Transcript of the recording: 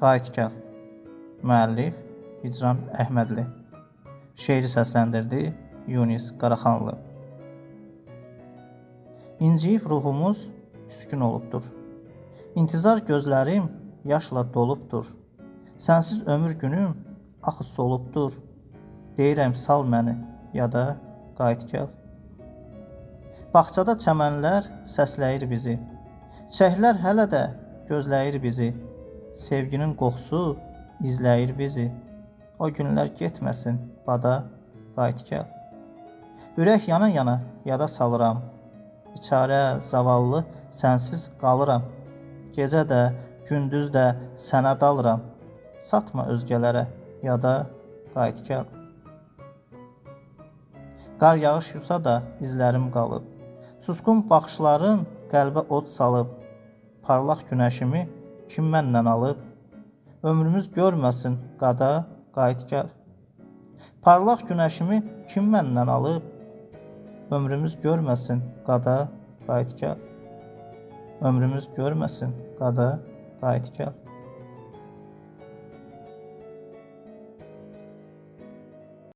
Qayıt gəl. Müəllif Hicran Əhmədli. Şeiri səsləndirdi Yunis Qaraxanlı. İnciyib ruhumuz küskün olubdur. İntizar gözlərim yaşla dolubdur. Sənsiz ömür günüm axı solubdur. Deyirəm sal məni yada qayıt gəl. Bağçada çəmənlər səsləyir bizi. Çiçəklər hələ də gözləyir bizi. Sevginin qoxusu izləyir bizi. O günlər getməsin bada qayıt gəl. Ürək yana-yana yada salıram. Biçarə, zavallı sənsiz qalıram. Gecə də, gündüz də sənə dalıram. Satma özgələrə yada qayıt gəl. Qar yağış yusa da izlərim qalıb. Susqun baxışların qəlbə od salıb. Parlaq günəşimi kim məndən alıb? Ömrümüz görməsin qada qayıt gəl. Parlaq günəşimi kim məndən alıb? Ömrümüz görməsin qada qayıt gəl. Ömrümüz görməsin qada qayıt gəl.